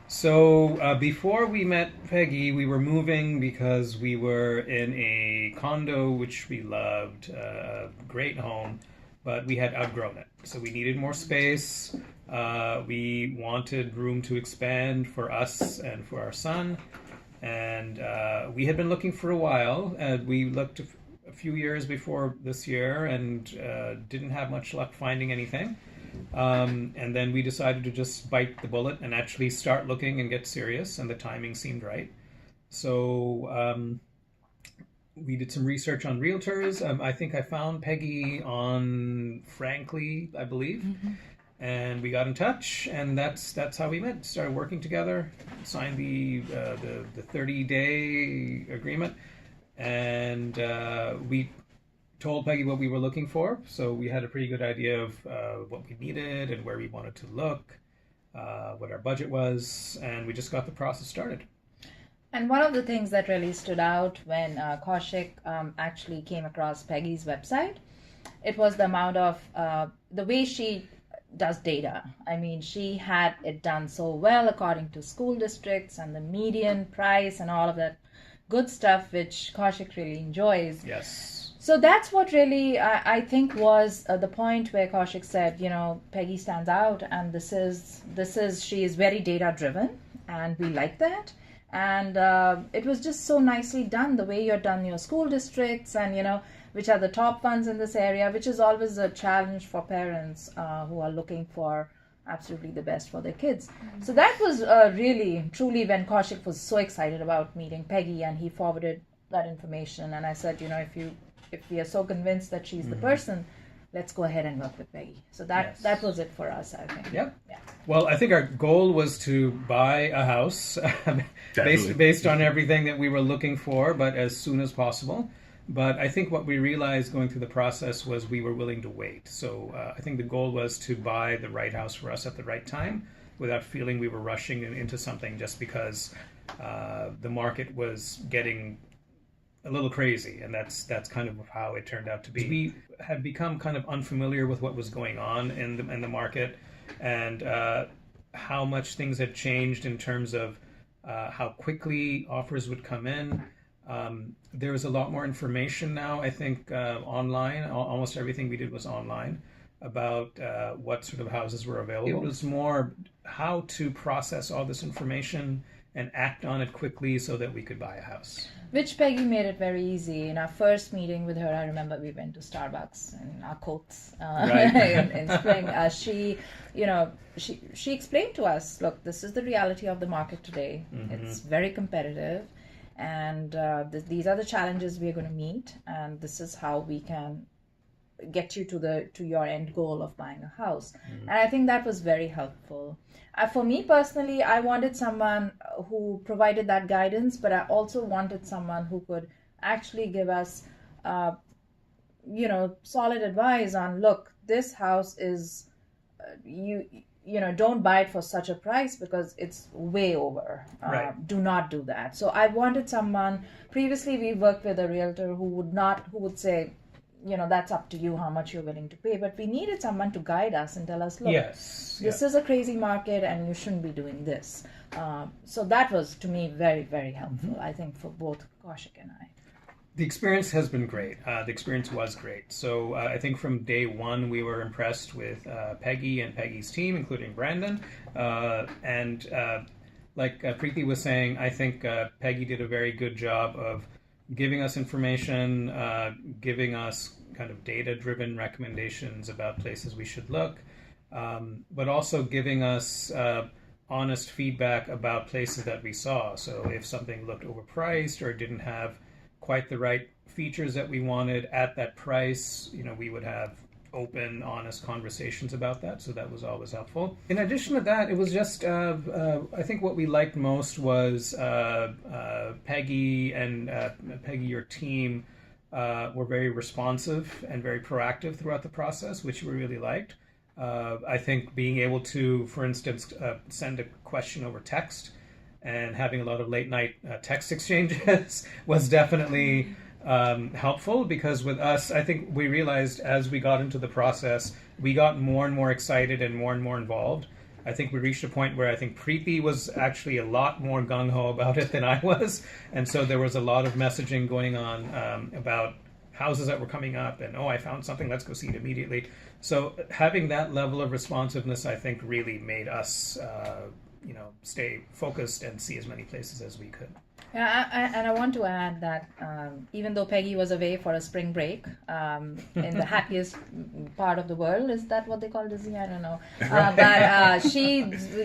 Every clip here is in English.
So before we met Peggy, we were moving because we were in a condo which we loved, a great home, but we had outgrown it. So we needed more space. We wanted room to expand for us and for our son. And we had been looking for a while. We looked a few years before this year and didn't have much luck finding anything. And then we decided to just bite the bullet and actually start looking and get serious, and the timing seemed right. So we did some research on realtors. I think I found Peggy on Frankly, I believe, and we got in touch, and that's how we met. Started working together, signed the 30-day agreement, and we told Peggy what we were looking for, so we had a pretty good idea of what we needed and where we wanted to look, what our budget was, and we just got the process started. And one of the things that really stood out when Kaushik actually came across Peggy's website, it was the amount of, the way she does data. I mean, she had it done so well according to school districts and the median price and all of that good stuff, which Kaushik really enjoys. Yes. So that's what really I think was the point where Kaushik said, Peggy stands out, and she is very data driven, and we like that. And it was just so nicely done, the way you're done your school districts and, which are the top ones in this area, which is always a challenge for parents who are looking for absolutely the best for their kids. So that was really, truly when Kaushik was so excited about meeting Peggy, and he forwarded that information. And I said, if we are so convinced that she's the person, let's go ahead and work with Peggy. So that was it for us, I think. Yep. Yeah. Well, I think our goal was to buy a house based on everything that we were looking for, but as soon as possible. But I think what we realized going through the process was we were willing to wait. So I think the goal was to buy the right house for us at the right time without feeling we were rushing into something just because the market was getting a little crazy, and that's kind of how it turned out to be. We had become kind of unfamiliar with what was going on in the market, and how much things had changed in terms of how quickly offers would come in. There was a lot more information now, I think, online. Almost everything we did was online about what sort of houses were available. It was more how to process all this information and act on it quickly so that we could buy a house. Which Peggy made it very easy. In our first meeting with her, I remember we went to Starbucks in our coats in spring. She explained to us, look, this is the reality of the market today. It's very competitive, and these are the challenges we're going to meet, and this is how we can get you to your end goal of buying a house. And I think that was very helpful. For me personally, I wanted someone who provided that guidance, but I also wanted someone who could actually give us solid advice on, look, this house is don't buy it for such a price because it's way over. Do not do that. So I wanted someone. Previously we worked with a realtor who would say, that's up to you how much you're willing to pay. But we needed someone to guide us and tell us, look, this is a crazy market and you shouldn't be doing this. So that was, to me, very, very helpful, I think, for both Kaushik and I. The experience has been great. The experience was great. So I think from day one, we were impressed with Peggy and Peggy's team, including Brandon. And like Preeti was saying, I think Peggy did a very good job of giving us information, giving us kind of data-driven recommendations about places we should look, but also giving us honest feedback about places that we saw. So if something looked overpriced or didn't have quite the right features that we wanted at that price, we would have open, honest conversations about that. So that was always helpful. In addition to that, it was just, I think what we liked most was Peggy and Peggy, your team, were very responsive and very proactive throughout the process, which we really liked. I think being able to, for instance, send a question over text and having a lot of late night text exchanges was definitely helpful, because with us, I think we realized as we got into the process, we got more and more excited and more involved. I think we reached a point where I think Preeti was actually a lot more gung-ho about it than I was. And so there was a lot of messaging going on about houses that were coming up and, oh, I found something, let's go see it immediately. So having that level of responsiveness, I think, really made us, stay focused and see as many places as we could. Yeah, and I want to add that even though Peggy was away for a spring break in the happiest part of the world, is that what they call Disney? I don't know. But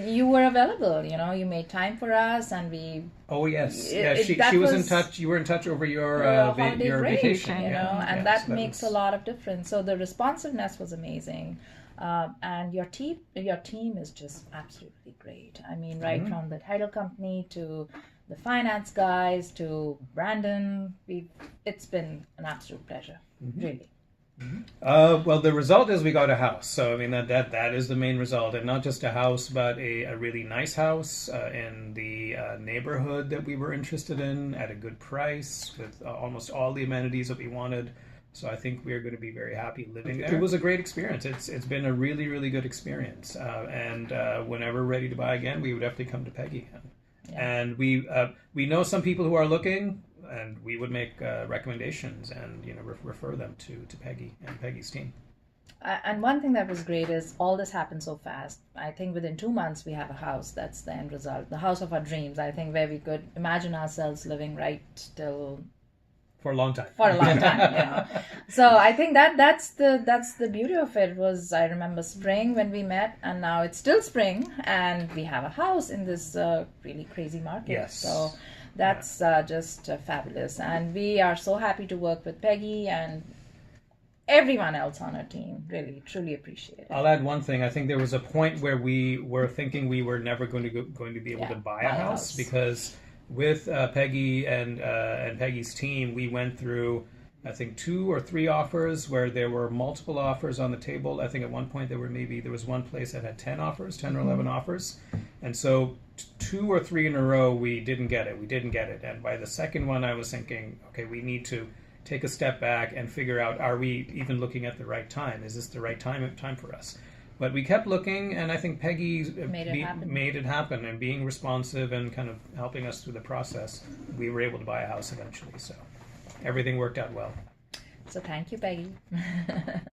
you were available. You made time for us, and we. Oh yes, she was in touch. You were in touch over your your break, vacation, and that makes a lot of difference. So the responsiveness was amazing. And your team is just absolutely great. I mean, right from the title company to the finance guys to Brandon, it's been an absolute pleasure, really. Well, the result is we got a house. So I mean that is the main result, and not just a house, but a really nice house in the neighborhood that we were interested in at a good price with almost all the amenities that we wanted. So I think we're going to be very happy living there. It was a great experience. It's been a really, really good experience. And whenever we're ready to buy again, we would definitely come to Peggy again. Yeah. And we know some people who are looking, and we would make recommendations and refer them to Peggy and Peggy's team. And one thing that was great is all this happened so fast. I think within 2 months we have a house. That's the end result. The house of our dreams, I think, where we could imagine ourselves living right till... For a long time. So I think that's the beauty of it. Was I remember spring when we met, and now it's still spring, and we have a house in this really crazy market. Yes. So that's just fabulous, and we are so happy to work with Peggy and everyone else on our team. Really, truly appreciate it. I'll add one thing. I think there was a point where we were thinking we were never going to be able to buy a house because. With Peggy and Peggy's team, we went through, I think, 2 or 3 offers where there were multiple offers on the table. I think at one point there was one place that had 10 or 11 offers. And so 2 or 3 in a row, we didn't get it. And by the second one, I was thinking, okay, we need to take a step back and figure out, are we even looking at the right time? Is this the right time for us? But we kept looking, and I think Peggy made it happen. And being responsive and kind of helping us through the process, we were able to buy a house eventually. So everything worked out well. So thank you, Peggy.